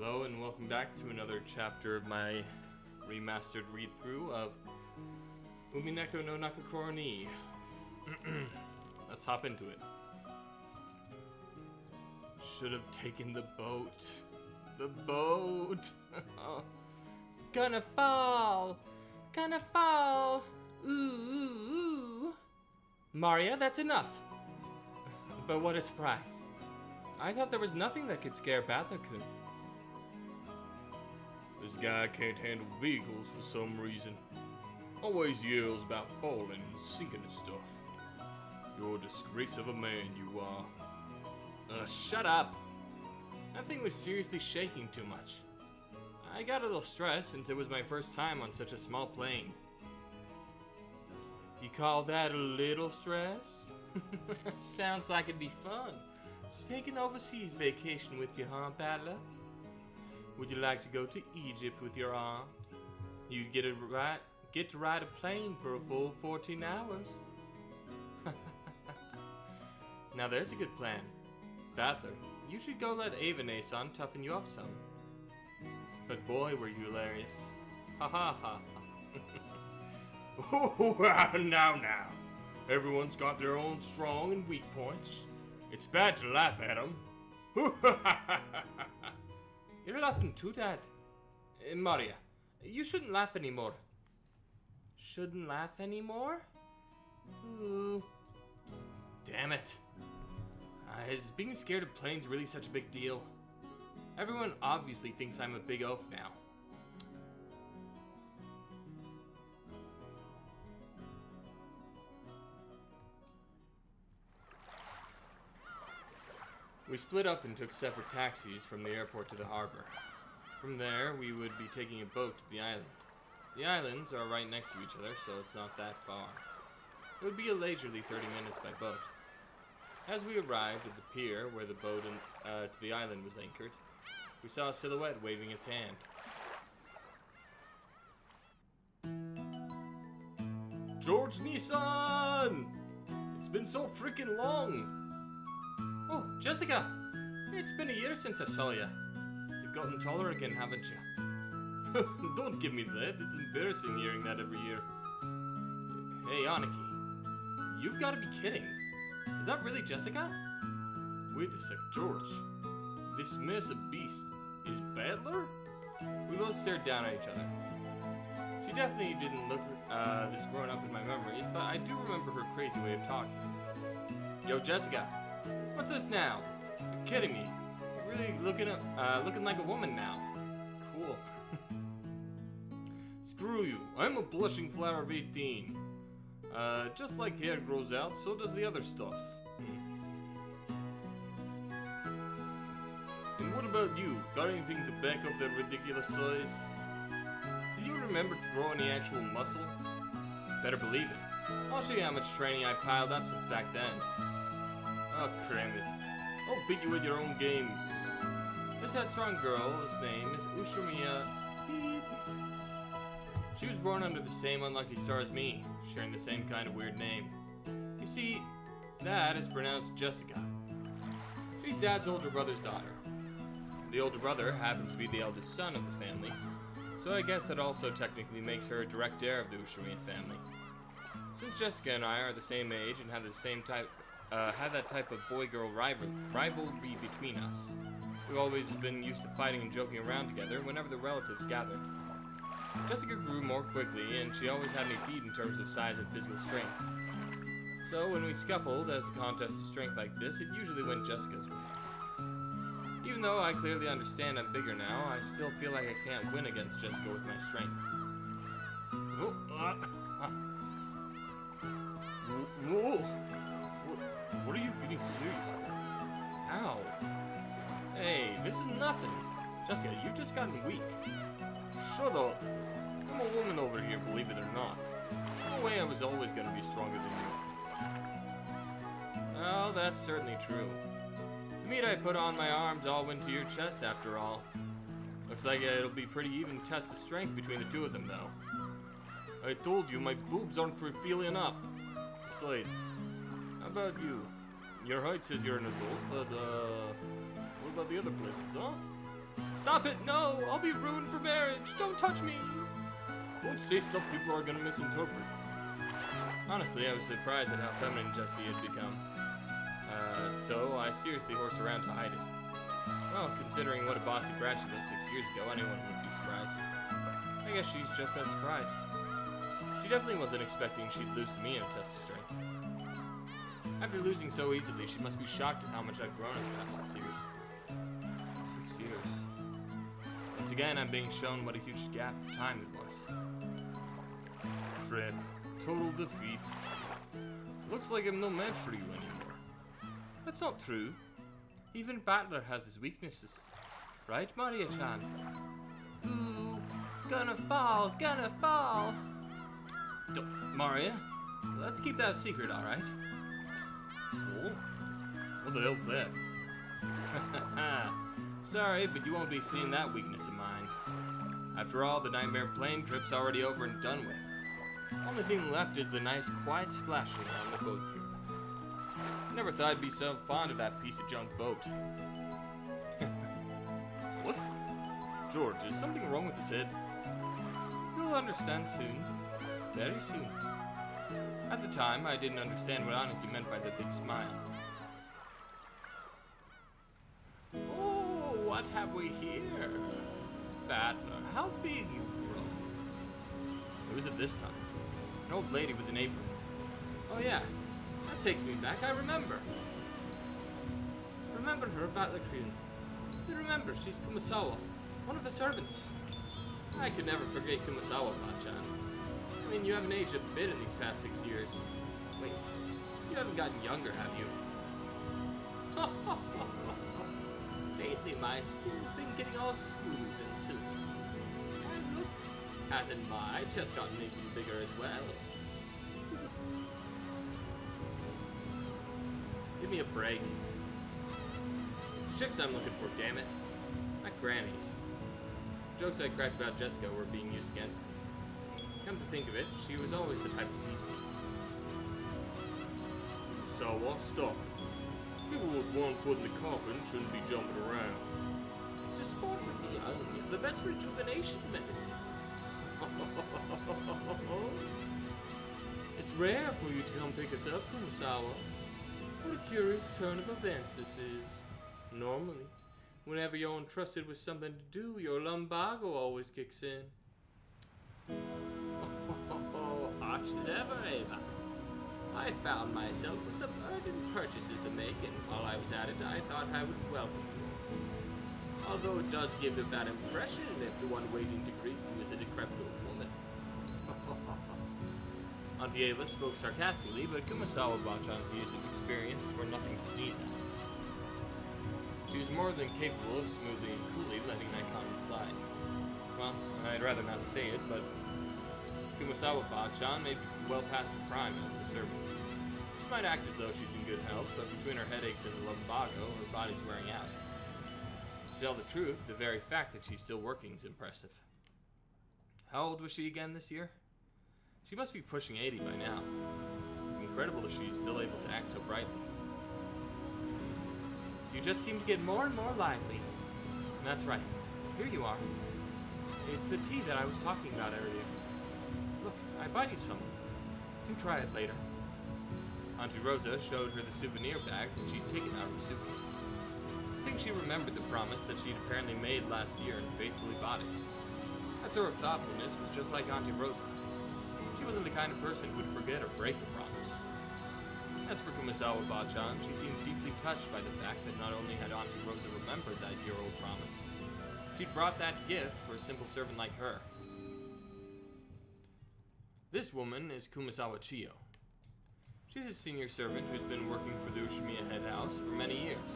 Hello and welcome back to another chapter of my remastered read-through of Umineko no Nakakoro ni. Let's hop into it. Should have taken the boat. The boat! Gonna fall! Gonna fall! Ooh, ooh, ooh! Maria, that's enough! But what a surprise. I thought there was nothing that could scare Battler-kun. This guy can't handle vehicles for some reason. Always yells about falling and sinking and stuff. You're a disgrace of a man, you are. Shut up! That thing was seriously shaking too much. I got a little stressed since it was my first time on such a small plane. You call that a little stress? Sounds like it'd be fun. Take an overseas vacation with you, huh, Battler? Would you like to go to Egypt with your aunt? You'd get to ride a plane for a full 14 hours. Now there's a good plan. Battler, you should go let Avane-san toughen you up some. But boy, were you hilarious. Ha ha ha. Oh, now. Everyone's got their own strong and weak points. It's bad to laugh at them. You're laughing too, Dad. Maria, you shouldn't laugh anymore. Shouldn't laugh anymore? Ooh. Damn it. Is being scared of planes really such a big deal? Everyone obviously thinks I'm a big oaf now. We split up and took separate taxis from the airport to the harbor. From there, we would be taking a boat to the island. The islands are right next to each other, so it's not that far. It would be a leisurely 30 minutes by boat. As we arrived at the pier where the boat to the island was anchored, we saw a silhouette waving its hand. George Nissan! It's been so freaking long! Oh, Jessica! It's been a year since I saw you. You've gotten taller again, haven't you? Don't give me that. It's embarrassing hearing that every year. Hey, Aniki. You've got to be kidding. Is that really Jessica? Wait a sec, George. This mess of beast is Battler? We both stared down at each other. She definitely didn't look this grown up in my memories, but I do remember her crazy way of talking. Yo, Jessica. What's this now? You're kidding me. You're really looking like a woman now. Cool. Screw you. I'm a blushing flower of 18. Just like hair grows out, so does the other stuff. And what about you? Got anything to back up that ridiculous size? Do you remember to grow any actual muscle? Better believe it. I'll show you how much training I piled up since back then. Oh, cram it. I'll beat you with your own game. This headstrong girl's name is Ushimiya. She was born under the same unlucky star as me, sharing the same kind of weird name. You see, that is pronounced Jessica. She's Dad's older brother's daughter. The older brother happens to be the eldest son of the family, so I guess that also technically makes her a direct heir of the Ushimiya family. Since Jessica and I are the same age and have the same have that type of boy-girl rivalry between us, we've always been used to fighting and joking around together whenever the relatives gathered. Jessica grew more quickly, and she always had me beat in terms of size and physical strength. So when we scuffled as a contest of strength like this, it usually went Jessica's way. Even though I clearly understand I'm bigger now, I still feel like I can't win against Jessica with my strength. What are you getting serious for? Ow. Hey, this is nothing. Jessica, you've just gotten weak. Shut up. I'm a woman over here, believe it or not. No way I was always going to be stronger than you. Well, that's certainly true. The meat I put on my arms all went to your chest after all. Looks like it'll be pretty even test of strength between the two of them, though. I told you, my boobs aren't for feeling up. Besides, how about you? Your height says you're an adult, but, what about the other places, huh? Stop it! No! I'll be ruined for marriage! Don't touch me! Don't say stuff people are gonna misinterpret. Honestly, I was surprised at how feminine Jessie had become. So I seriously horsed around to hide it. Well, considering what a bossy brat she was 6 years ago, anyone would be surprised. I guess she's just as surprised. She definitely wasn't expecting she'd lose to me in a test of strength. After losing so easily, she must be shocked at how much I've grown in the past 6 years. 6 years. Once again, I'm being shown what a huge gap of time it was. Crap. Total defeat. Looks like I'm no match for you anymore. That's not true. Even Battler has his weaknesses. Right, Maria-chan? Ooh, gonna fall, gonna fall! Maria, let's keep that a secret, alright? Fool? What the hell's that? Sorry, but you won't be seeing that weakness of mine. After all, the nightmare plane trip's already over and done with. Only thing left is the nice, quiet splashing on the boat trip. Never thought I'd be so fond of that piece of junk boat. What? George, is something wrong with his head? You'll understand soon. Very soon. At the time, I didn't understand what Aniki meant by the big smile. Oh, what have we here? Battler, how big you've grown. Who is it this time? An old lady with an apron. Oh yeah, that takes me back, I remember. Remember her, Battler Queen. You remember, she's Kumasawa, one of the servants. I could never forget Kumasawa, Bachan. I mean, you haven't aged a bit in these past 6 years. Wait, you haven't gotten younger, have you? Lately, my skin's been getting all smooth and silky. And look, hasn't my chest gotten even bigger as well? Give me a break. Chicks I'm looking for, damn it. Not grannies. Jokes I cracked about Jessica were being used against me. Come to think of it, she was always the type to tease me. So what? Stop. People with one foot in the coffin shouldn't be jumping around. To sport with the young is the best rejuvenation medicine. It's rare for you to come pick us up, Kumasawa. What a curious turn of events this is. Normally, whenever you're entrusted with something to do, your lumbago always kicks in. Arch as ever, Ava. I found myself with some urgent purchases to make, and while I was at it, I thought I would welcome you. Although it does give a bad impression if the one waiting to greet you is a decrepit old woman. Auntie Ava spoke sarcastically, but Kumasawa Bachan's years of experience were nothing to sneeze at. She was more than capable of smoothly and coolly letting that comment slide. Well, I'd rather not say it, but Kumasawa Bachan may be well past her prime as a servant. She might act as though she's in good health, but between her headaches and the lumbago, her body's wearing out. To tell the truth, the very fact that she's still working is impressive. How old was she again this year? She must be pushing 80 by now. It's incredible that she's still able to act so brightly. You just seem to get more and more lively. That's right. Here you are. It's the tea that I was talking about earlier. Look, I bought you some. Do try it later. Auntie Rosa showed her the souvenir bag that she'd taken out of her suitcase. I think she remembered the promise that she'd apparently made last year and faithfully bought it. That sort of thoughtfulness was just like Auntie Rosa. She wasn't the kind of person who would forget or break a promise. As for Kumasawa Bachan, she seemed deeply touched by the fact that not only had Auntie Rosa remembered that year-old promise, she'd brought that gift for a simple servant like her. This woman is Kumasawa Chiyo. She's a senior servant who's been working for the Ushimiya head house for many years.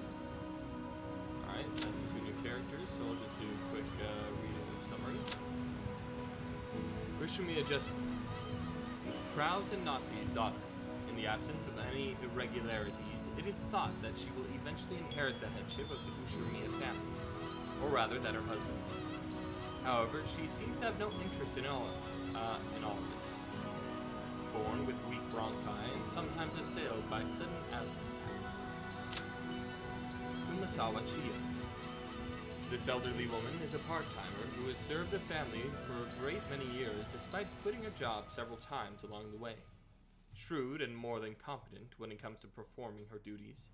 Alright, that's the 2 new characters, so I'll just do a quick reading of summary. Ushimiya Jessica, Krause and Natsu's daughter. In the absence of any irregularities, it is thought that she will eventually inherit the headship of the Ushimiya family, or rather that her husband. However, she seems to have no interest in all of this. Born with weak bronchi and sometimes assailed by sudden asthma attacks. Kumasawa Chiyo. This elderly woman is a part-timer who has served the family for a great many years despite quitting her job several times along the way. Shrewd and more than competent when it comes to performing her duties,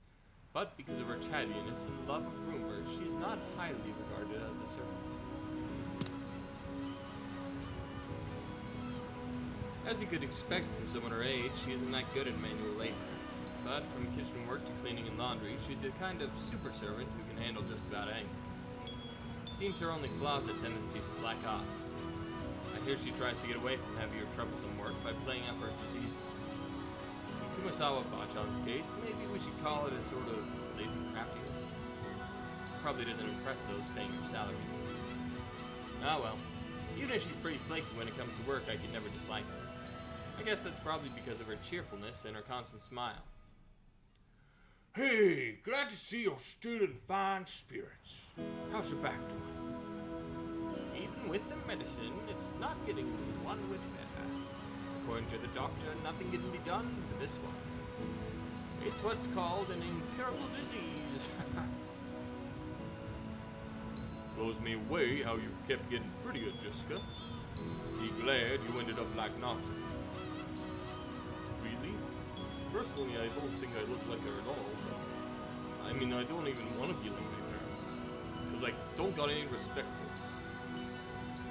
but because of her chattiness and love of rumors, she is not highly regarded as a servant. As you could expect from someone her age, she isn't that good at manual labor. But from kitchen work to cleaning and laundry, she's the kind of super servant who can handle just about anything. Seems her only flaw is a tendency to slack off. I hear she tries to get away from heavier, troublesome work by playing up her diseases. In Kumasawa-Bachan's case, maybe we should call it a sort of lazy craftiness. Probably doesn't impress those paying her salary. Ah well, even if she's pretty flaky when it comes to work, I could never dislike her. I guess that's probably because of her cheerfulness and her constant smile. Hey, glad to see you're still in fine spirits. How's your back doing? Even with the medicine, it's not getting one whit better. According to the doctor, nothing can be done for this one. It's what's called an incurable disease. Blows me away how you kept getting prettier, Jessica. Be glad you ended up like Nazi. Really? Personally, I don't think I look like her at all. I mean, I don't even want to be like my parents. Because I don't got any respect for them.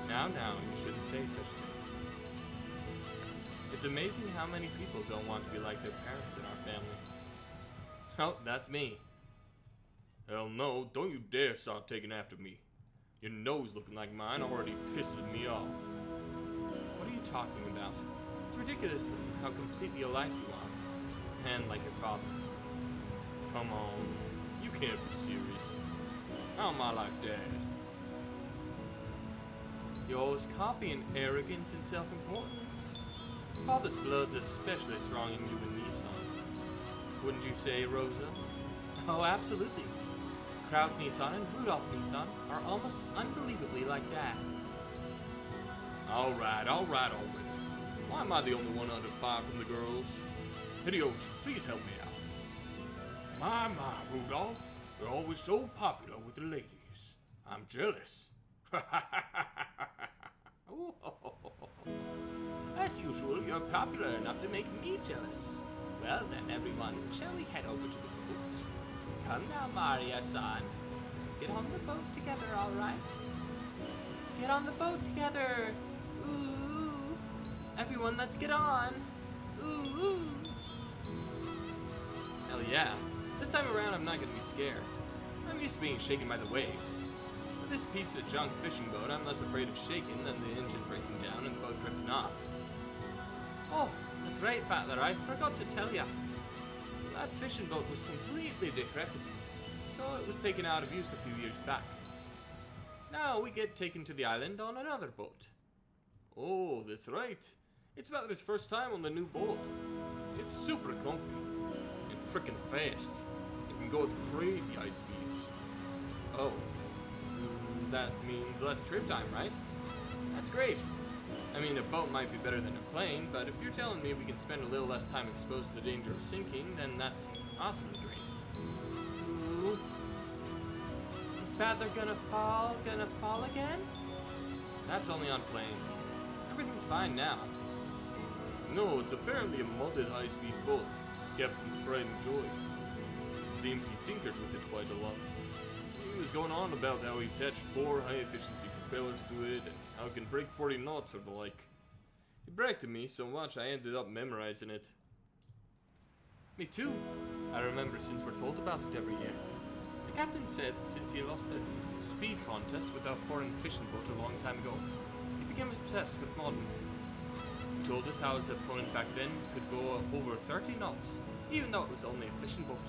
Now, you shouldn't say such things. It's amazing how many people don't want to be like their parents in our family. Oh, that's me. Hell no, don't you dare start taking after me. Your nose looking like mine already pisses me off. What are you talking about? It's ridiculous how completely alike you are. And like your father. Come on, you can't be serious. How am I like Dad? Yours copying arrogance and self-importance. Father's blood's especially strong in you and me, son. Wouldn't you say, Rosa? Oh, absolutely. Kraus Nissan and Rudolph Nissan are almost unbelievably like Dad. Alright already. Why am I the only one under fire from the girls? Hideyoshi, please help me out. My, Rudolph, you're always so popular with the ladies. I'm jealous. As usual, you're popular enough to make me jealous. Well then, everyone, shall we head over to the boat? Come now, Maria-san. Let's get on the boat together, all right? Get on the boat together. Ooh. Everyone, let's get on. Ooh. Hell yeah. This time around, I'm not going to be scared. I'm used to being shaken by the waves. With this piece of junk fishing boat, I'm less afraid of shaking than the engine breaking down and the boat drifting off. Oh, that's right, Battler. I forgot to tell ya. That fishing boat was completely decrepit, so it was taken out of use a few years back. Now we get taken to the island on another boat. Oh, that's right. It's Battler's first time on the new boat. It's super comfy and frickin' fast. It can go at crazy high speeds. Oh, that means less trip time, right? That's great. I mean, a boat might be better than a plane, but if you're telling me we can spend a little less time exposed to the danger of sinking, then that's awesomely great. Ooh. Is Battler gonna fall again? That's only on planes. Everything's fine now. No, it's apparently a modded high-speed boat. Captain's pride and joy. Seems he tinkered with it quite a lot. He was going on about how he attached 4 high-efficiency propellers to it, and how it can break 40 knots or the like. He bragged to me so much I ended up memorizing it. Me too. I remember since we're told about it every year. The captain said since he lost a speed contest with a foreign fishing boat a long time ago, he became obsessed with modern. He told us how his opponent back then could go over 30 knots, even though it was only a fishing boat.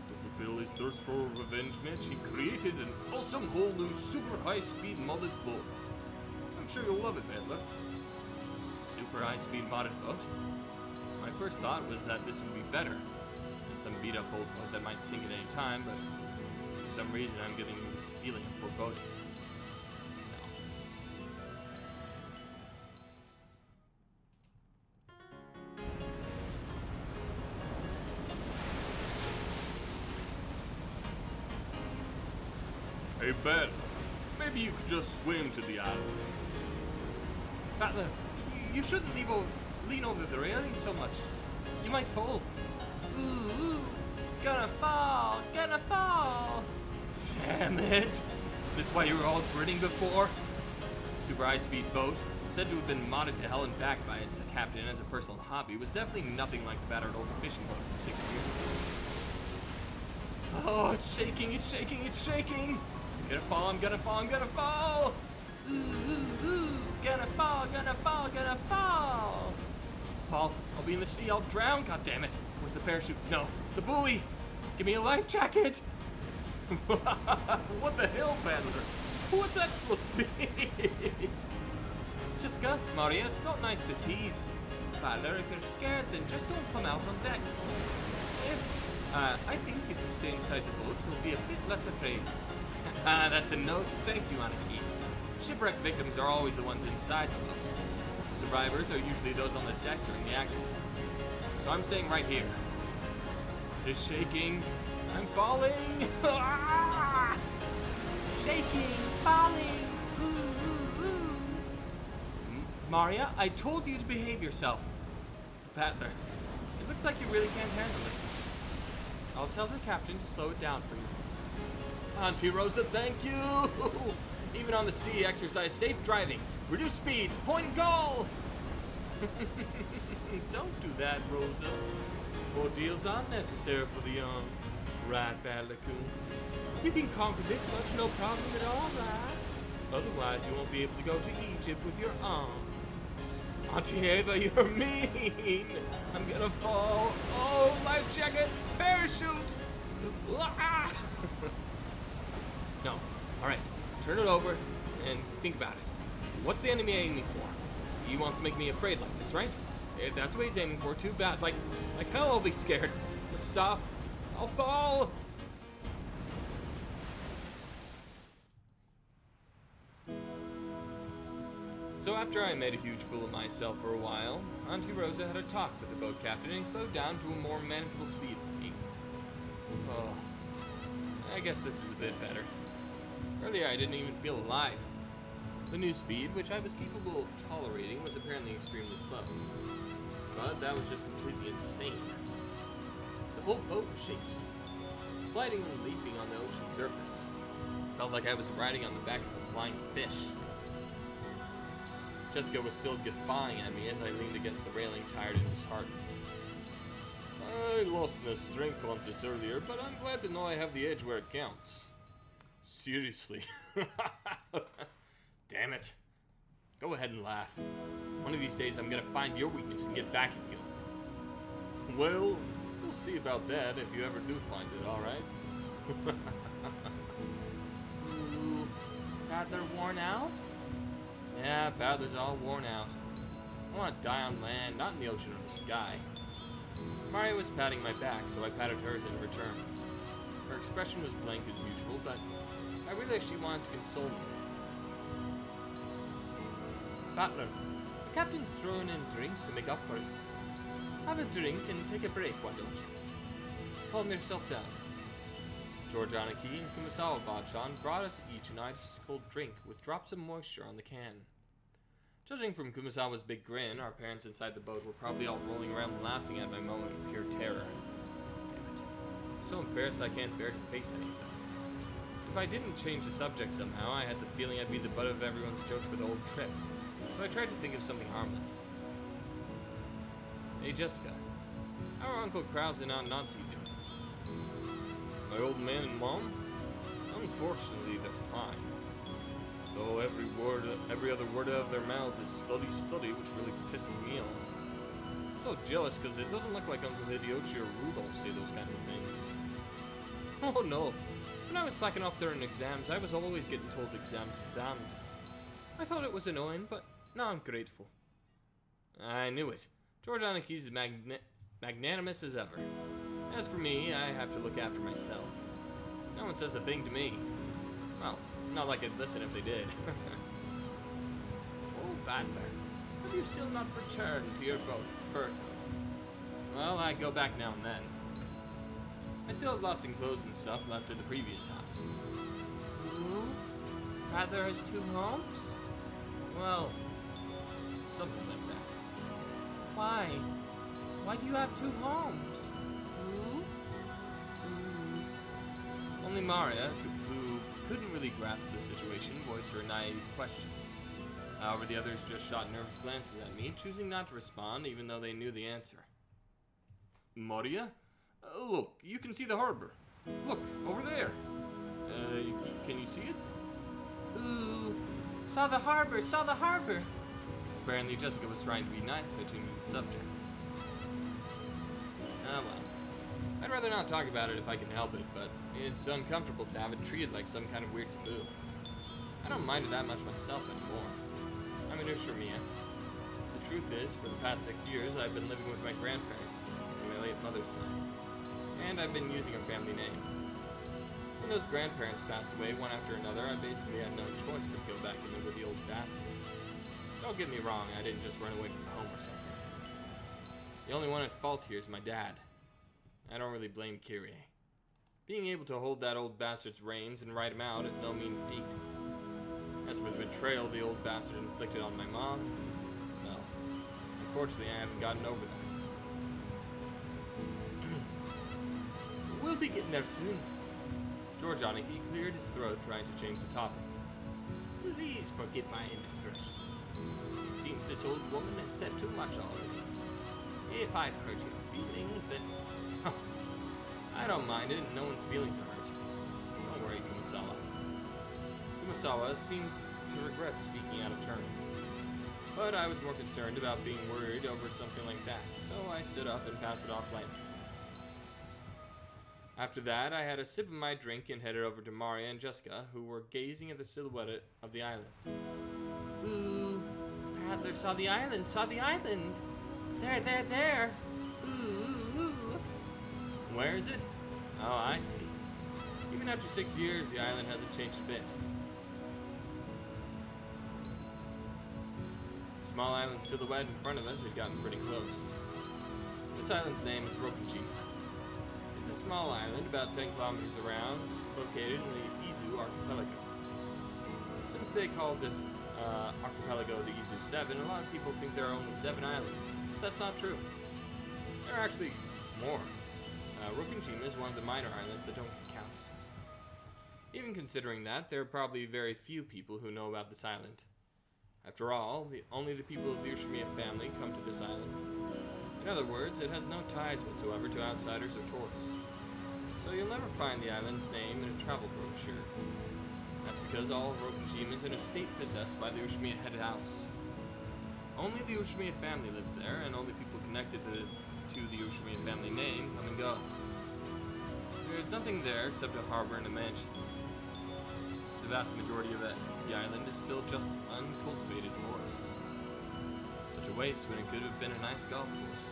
To fulfill his thirst for a revenge match, he created an awesome whole new super high-speed modded boat. I'm sure you'll love it, Battler. Super high-speed modded boat? My first thought was that this would be better than some beat-up old boat that might sink at any time, but for some reason I'm getting this feeling of foreboding. Hey, Ben. Maybe you could just swim to the island. Battler, you shouldn't lean over the railing so much. You might fall. Ooh, gonna fall, gonna fall. Damn it. Is this why you were all grinning before? Super high-speed boat, said to have been modded to hell and back by its captain as a personal hobby, was definitely nothing like the battered old fishing boat from 6 years ago. Oh, it's shaking, it's shaking, it's shaking! I'm gonna fall, I'm gonna fall, I'm gonna fall! Ooh, ooh, ooh, gonna fall, gonna fall, gonna fall! Fall, I'll be in the sea, I'll drown, god damn it! Where's the parachute? No, the buoy! Give me a life jacket! What the hell, Battler? What's that supposed to be? Jessica, Maria, it's not nice to tease. Battler, if you're scared, then just don't come out on deck. I think if you stay inside the boat, you'll be a bit less afraid. That's a no thank you, Aniki. Shipwreck victims are always the ones inside the boat. Survivors are usually those on the deck during the accident. So I'm saying right here. It's shaking. I'm falling. Shaking, falling. Ooh, ooh, ooh. Maria, I told you to behave yourself. Battler, it looks like you really can't handle it. I'll tell the captain to slow it down for you. Auntie Rosa, thank you! Even on the sea, exercise safe driving. Reduce speeds, point and goal! Don't do that, Rosa. Ordeals aren't necessary for the young. Right, Battler-kun. You can conquer this much, no problem at all, right? Otherwise, you won't be able to go to Egypt with your arm. Auntie Ava, you're mean! I'm gonna fall. Oh, life jacket! Parachute! Ah! No. Alright, turn it over and think about it. What's the enemy aiming for? He wants to make me afraid like this, right? If that's what he's aiming for, too bad. Like hell I'll be scared. But stop. I'll fall! So after I made a huge fool of myself for a while, Auntie Rosa had a talk with the boat captain and he slowed down to a more manageable speed for me. Oh, I guess this is a bit better. Earlier I didn't even feel alive. The new speed, which I was capable of tolerating, was apparently extremely slow. But that was just completely insane. The whole boat was shaking, sliding and leaping on the ocean surface. Felt like I was riding on the back of a flying fish. Jessica was still guffawing at me as I leaned against the railing, tired and disheartened. I lost in a strength contest earlier, but I'm glad to know I have the edge where it counts. Seriously. Damn it. Go ahead and laugh. One of these days I'm gonna find your weakness and get back at you. Well, we'll see about that if you ever do find it, alright? Ooh, Battler worn out? Yeah, Battler's all worn out. I want to die on land, not in the ocean or the sky. Maria was patting my back, so I patted hers in return. Her expression was blank as usual, but I realized she wanted to console me. Battler, the captain's throwing in drinks to make up for it. Have a drink and take a break, why don't you? Calm yourself down. George Aniki and Kumasawa Bachan brought us each an ice-cold drink with drops of moisture on the can. Judging from Kumasawa's big grin, our parents inside the boat were probably all rolling around laughing at my moment of pure terror. Damn it. I'm so embarrassed I can't bear to face anything. If I didn't change the subject somehow, I had the feeling I'd be the butt of everyone's jokes for the whole trip. So I tried to think of something harmless. Hey Jessica, how are Uncle Krause and Aunt Nancy doing? My old man and mom? Unfortunately, they're fine. Though every other word out of their mouths is study, which really pisses me off. I'm so jealous because it doesn't look like Uncle Hideyoshi or Rudolph say those kinds of things. Oh no, when I was slacking off during exams, I was always getting told exams. I thought it was annoying, but now I'm grateful. I knew it. George Aniki's as magnanimous as ever. As for me, I have to look after myself. No one says a thing to me. Well, not like I'd listen if they did. Oh, Battler, have you still not returned to your berth? Well, I go back now and then. I still have lots of clothes and stuff left at the previous house. Prattler has two homes? Well, something like that. Why? Why do you have two homes? Who? Only Maria, who couldn't really grasp the situation, voiced her naive question. However, the others just shot nervous glances at me, choosing not to respond even though they knew the answer. Maria? Look, you can see the harbor. Look, over there. Can you see it? Ooh, saw the harbor, saw the harbor. Apparently Jessica was trying to be nice by changing the subject. Ah well. I'd rather not talk about it if I can help it, but it's uncomfortable to have it treated like some kind of weird taboo. I don't mind it that much myself anymore. I'm an Ushamiya. The truth is, for the past 6 years, I've been living with my grandparents, on my late mother's side. And I've been using her family name. When those grandparents passed away one after another, I basically had no choice but to go back and live with the old bastard. Don't get me wrong, I didn't just run away from home or something. The only one at fault here is my dad. I don't really blame Kyrie. Being able to hold that old bastard's reins and ride him out is no mean feat. As for the betrayal the old bastard inflicted on my mom, well, unfortunately I haven't gotten over that. We'll be getting there soon. Georgianiki cleared his throat trying to change the topic. Please forgive my indiscretion. It seems this old woman has said too much already. If I've hurt your feelings, then... I don't mind it, and no one's feelings are hurt. Don't worry, Kumasawa. Kumasawa seemed to regret speaking out of turn. But I was more concerned about being worried over something like that, so I stood up and passed it off lightly. After that, I had a sip of my drink and headed over to Maria and Jessica, who were gazing at the silhouette of the island. Ooh, Prattler saw the island, saw the island! There, there, there! Ooh, ooh. Where is it? Oh, I see. Even after 6 years, the island hasn't changed a bit. The small island silhouette in front of us had gotten pretty close. This island's name is Rokuji. It's a small island, about 10 kilometers around, located in the Izu archipelago. Since they call this archipelago the Izu 7, a lot of people think there are only 7 islands. But that's not true. There are actually more. Rokunjima is one of the minor islands that don't get counted. Even considering that, there are probably very few people who know about this island. After all, only the people of the Ushimiya family come to this island. In other words, it has no ties whatsoever to outsiders or tourists. So you'll never find the island's name in a travel brochure. That's because all Rokunjima is an estate possessed by the Ushimiya head house. Only the Ushimiya family lives there, and only people connected to the Ushimiya family name come and go. There's nothing there except a harbor and a mansion. The vast majority of the island is still just uncultivated forest. Such a waste when it could have been a nice golf course.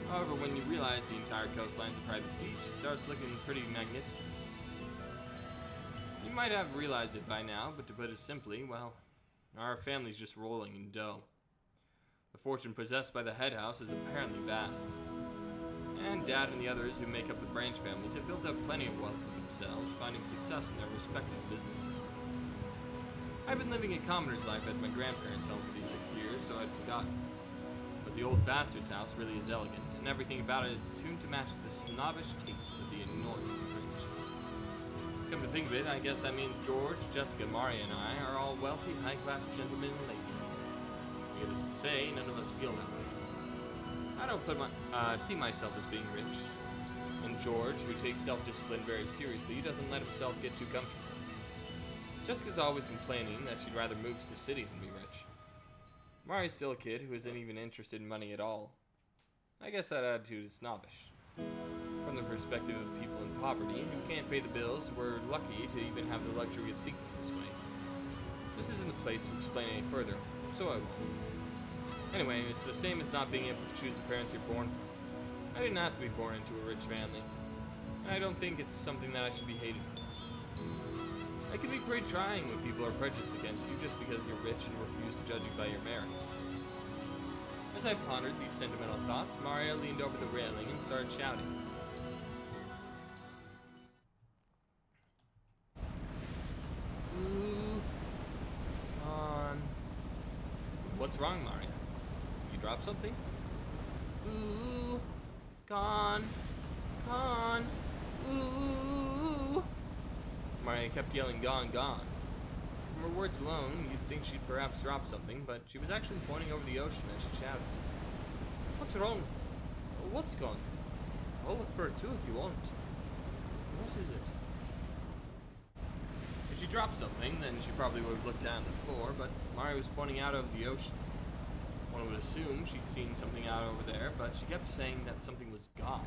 However, when you realize the entire coastline's a private beach, it starts looking pretty magnificent. You might have realized it by now, but to put it simply, well, our family's just rolling in dough. The fortune possessed by the head house is apparently vast. And Dad and the others who make up the branch families have built up plenty of wealth for themselves, finding success in their respective businesses. I've been living a commoner's life at my grandparents' home for these 6 years, so I'd forgotten. But the old bastard's house really is elegant, and everything about it is tuned to match the snobbish tastes of the annoying rich. Come to think of it, I guess that means George, Jessica, Maria, and I are all wealthy, high-class gentlemen and ladies. Needless to say, none of us feel that way. I don't see myself as being rich. And George, who takes self-discipline very seriously, doesn't let himself get too comfortable. Jessica's always complaining that she'd rather move to the city than be rich. Mari's still a kid who isn't even interested in money at all. I guess that attitude is snobbish. From the perspective of people in poverty who can't pay the bills, we're lucky to even have the luxury of thinking this way. This isn't the place to explain any further, so I won't. Anyway, it's the same as not being able to choose the parents you're born from. I didn't ask to be born into a rich family, and I don't think it's something that I should be hated for. It can be pretty trying when people are prejudiced against you just because you're rich and refuse to judge you by your merits. As I pondered these sentimental thoughts, Maria leaned over the railing and started shouting. Ooh, What's wrong, Maria? You dropped something? Ooh, gone, gone, ooh. Maria kept yelling, gone, gone. From her words alone, you'd think she'd perhaps dropped something, but she was actually pointing over the ocean as she shouted. What's wrong? What's gone? I'll look for it too if you want. What is it? If she dropped something, then she probably would have looked down at the floor, but Maria was pointing out over the ocean. One would assume she'd seen something out over there, but she kept saying that something was gone.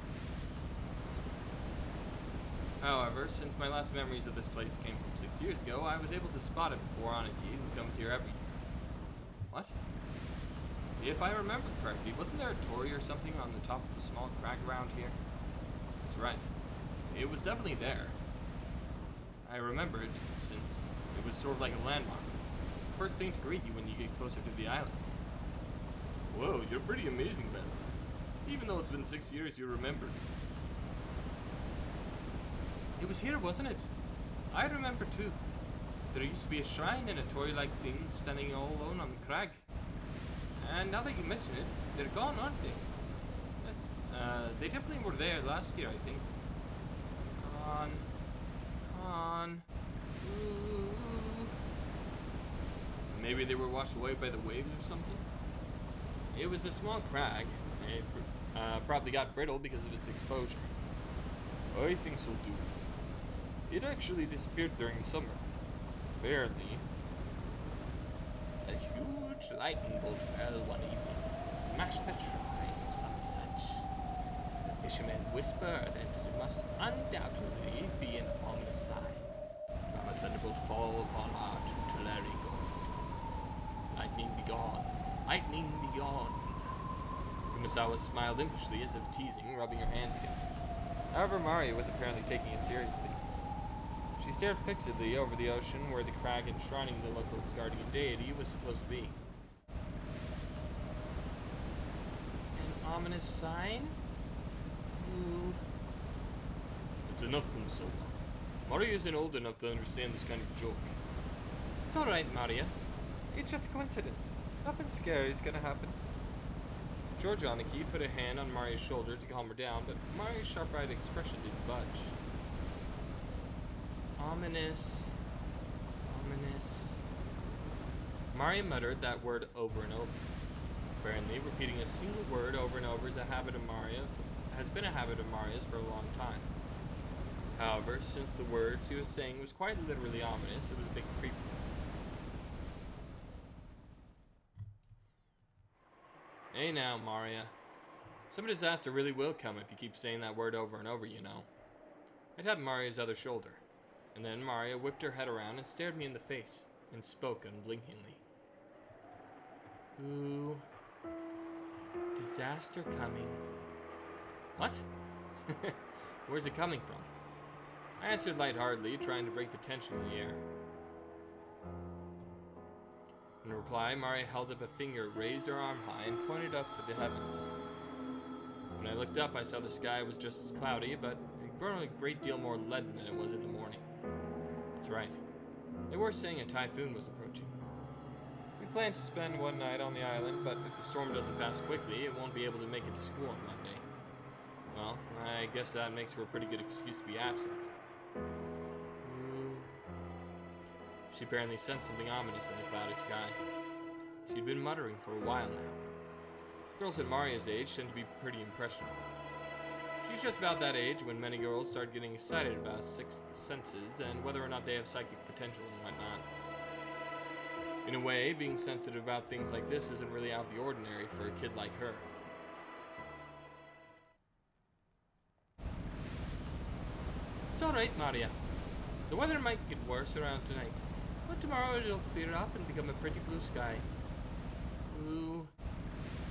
However, since my last memories of this place came from 6 years ago, I was able to spot it before Aniki, who comes here every year. What? If I remember correctly, wasn't there a torii or something on the top of a small crag around here? That's right. It was definitely there. I remember it since it was sort of like a landmark. The first thing to greet you when you get closer to the island. Whoa, you're pretty amazing, Ben. Even though it's been 6 years, you remembered. It was here, wasn't it? I remember too. There used to be a shrine and a torii-like thing standing all alone on the crag. And now that you mention it, they're gone, aren't they? They definitely were there last year, I think. Gone. Ooh. Maybe they were washed away by the waves or something? It was a small crag. It probably got brittle because of its exposure. I think so too. It actually disappeared during the summer. Barely. A huge lightning bolt fell one evening, smashed the shrine or some such. The fishermen whispered that it must undoubtedly be an ominous sign. From a thunderbolt fall upon our tutelary god. Lightning be gone. Lightning be gone. Kumasawa smiled impishly as if teasing, rubbing her hands together. However, Maria was apparently taking it seriously. She stared fixedly over the ocean where the crag enshrining the local guardian deity was supposed to be. An ominous sign? Ooh. It's enough, Kumasawa. Maria isn't old enough to understand this kind of joke. It's alright, Maria. It's just a coincidence. Nothing scary is gonna happen. George Aniki put a hand on Maria's shoulder to calm her down, but Maria's sharp-eyed expression didn't budge. Ominous. Ominous. Maria muttered that word over and over. Apparently, repeating a single word over and over has been a habit of Maria's for a long time. However, since the word she was saying was quite literally ominous, it was a bit creepy. Hey now, Maria. Some disaster really will come if you keep saying that word over and over, you know. I tapped Maria's other shoulder, and then Maria whipped her head around and stared me in the face, and spoke unblinkingly. Ooh. Disaster coming. What? Where's it coming from? I answered lightheartedly, trying to break the tension in the air. In reply, Maria held up a finger, raised her arm high, and pointed up to the heavens. When I looked up, I saw the sky was just as cloudy, but it had grown a great deal more leaden than it was in the morning. That's right. They were saying a typhoon was approaching. We plan to spend one night on the island, but if the storm doesn't pass quickly, it won't be able to make it to school on Monday. Well, I guess that makes for a pretty good excuse to be absent. She apparently sensed something ominous in the cloudy sky. She'd been muttering for a while now. Girls at Maria's age tend to be pretty impressionable. She's just about that age when many girls start getting excited about sixth senses and whether or not they have psychic potential and whatnot. In a way, being sensitive about things like this isn't really out of the ordinary for a kid like her. It's alright, Maria. The weather might get worse around tonight. But tomorrow it'll clear up and become a pretty blue sky. Ooh.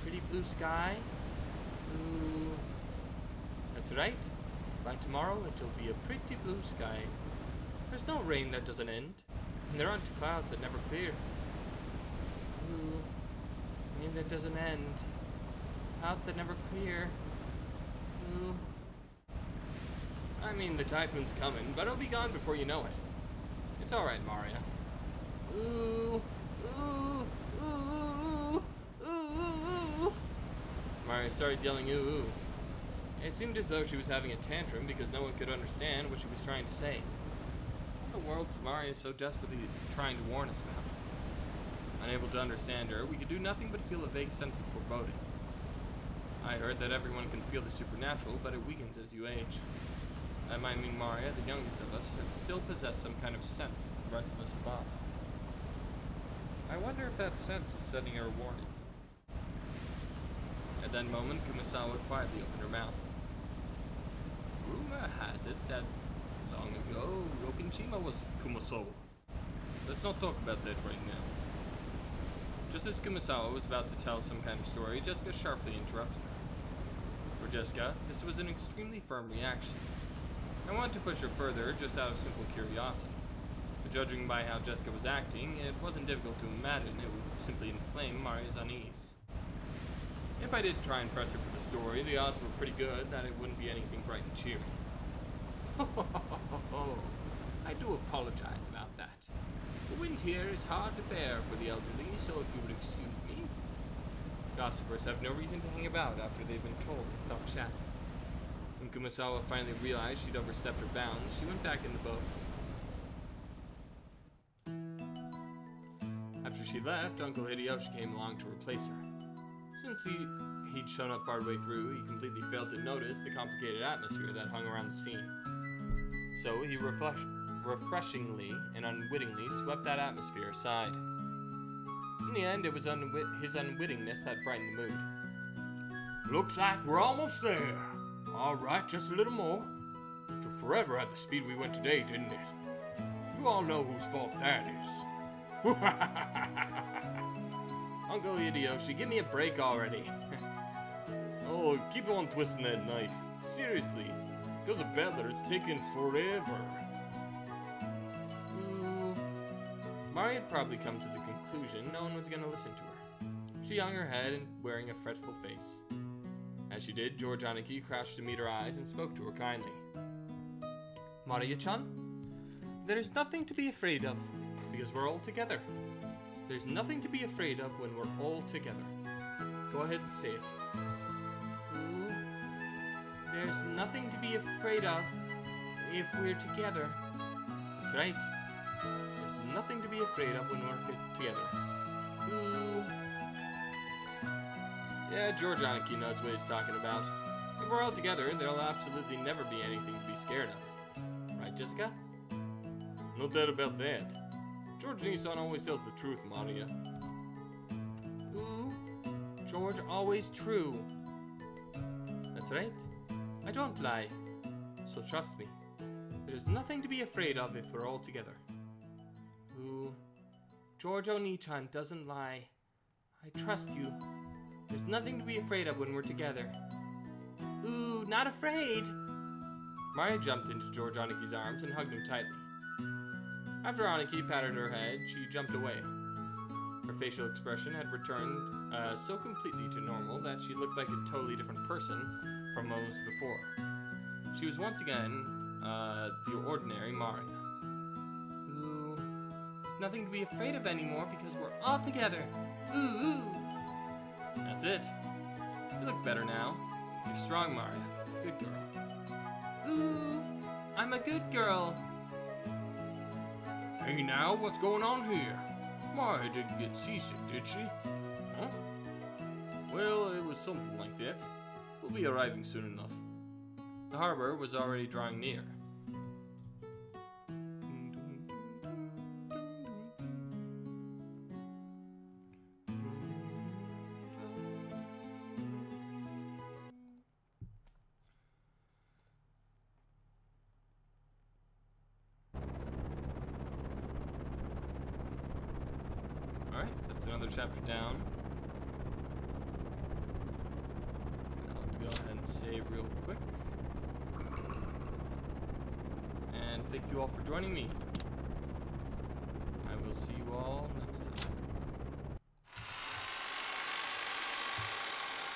Pretty blue sky. Ooh. That's right. By tomorrow it'll be a pretty blue sky. There's no rain that doesn't end. And there aren't clouds that never clear. Ooh. Rain that doesn't end. Clouds that never clear. Ooh. I mean, the typhoon's coming, but it'll be gone before you know it. It's alright, Maria. Ooh, ooh, ooh, ooh. Maria started yelling ooh ooh. It seemed as though she was having a tantrum because no one could understand what she was trying to say. What in the world is Maria so desperately trying to warn us about? Unable to understand her, we could do nothing but feel a vague sense of foreboding. I heard that everyone can feel the supernatural, but it weakens as you age. That might mean Maria, the youngest of us, had still possessed some kind of sense that the rest of us have lost. I wonder if that sense is sending her a warning. At that moment, Kumasawa quietly opened her mouth. Rumor has it that long ago, Rokinshima was Kumasawa. Let's not talk about that right now. Just as Kumasawa was about to tell some kind of story, Jessica sharply interrupted her. For Jessica, this was an extremely firm reaction. I wanted to push her further, just out of simple curiosity. But judging by how Jessica was acting, it wasn't difficult to imagine it would simply inflame Maria's unease. If I did try and press her for the story, the odds were pretty good that it wouldn't be anything bright and cheery. I do apologize about that. The wind here is hard to bear for the elderly, so if you would excuse me. Gossipers have no reason to hang about after they've been told to stop chatting. When Kumasawa finally realized she'd overstepped her bounds, she went back in the boat. After she left, Uncle Hideyoshi came along to replace her. Since he'd shown up partway through, he completely failed to notice the complicated atmosphere that hung around the scene. So he refreshingly and unwittingly swept that atmosphere aside. In the end, it was his unwittingness that brightened the mood. Looks like we're almost there. All right, just a little more. Took forever at the speed we went today, didn't it? You all know whose fault that is. Uncle Hideyoshi, give me a break already. Oh, keep on twisting that knife. Seriously, goes a better, it's taking forever. Maria had probably come to the conclusion no one was going to listen to her. She hung her head and wearing a fretful face. As she did, George Aniki crouched to meet her eyes and spoke to her kindly. Maria-chan, there's nothing to be afraid of, because we're all together. There's nothing to be afraid of when we're all together. Go ahead and say it. Ooh, there's nothing to be afraid of if we're together. That's right. There's nothing to be afraid of when we're together. Ooh. Yeah, George Aniki knows what he's talking about. If we're all together, there'll absolutely never be anything to be scared of. Right, Jessica? No doubt about that. George Nissan always tells the truth, Maria. Ooh, George always true. That's right. I don't lie. So trust me. There's nothing to be afraid of if we're all together. Ooh, George Oni-chan doesn't lie. I trust you. There's nothing to be afraid of when we're together. Ooh, not afraid! Maria jumped into George Aniki's arms and hugged him tightly. After Aniki patted her head, she jumped away. Her facial expression had returned so completely to normal that she looked like a totally different person from moments before. She was once again the ordinary Maria. Ooh, there's nothing to be afraid of anymore because we're all together. Ooh, ooh. That's it. You look better now. You're strong, Maria. Good girl. Ooh, I'm a good girl. Hey now, what's going on here? Maria didn't get seasick, did she? Huh? Well, it was something like that. We'll be arriving soon enough. The harbor was already drawing near. Alright, that's another chapter down. I'll go ahead and save real quick. And thank you all for joining me. I will see you all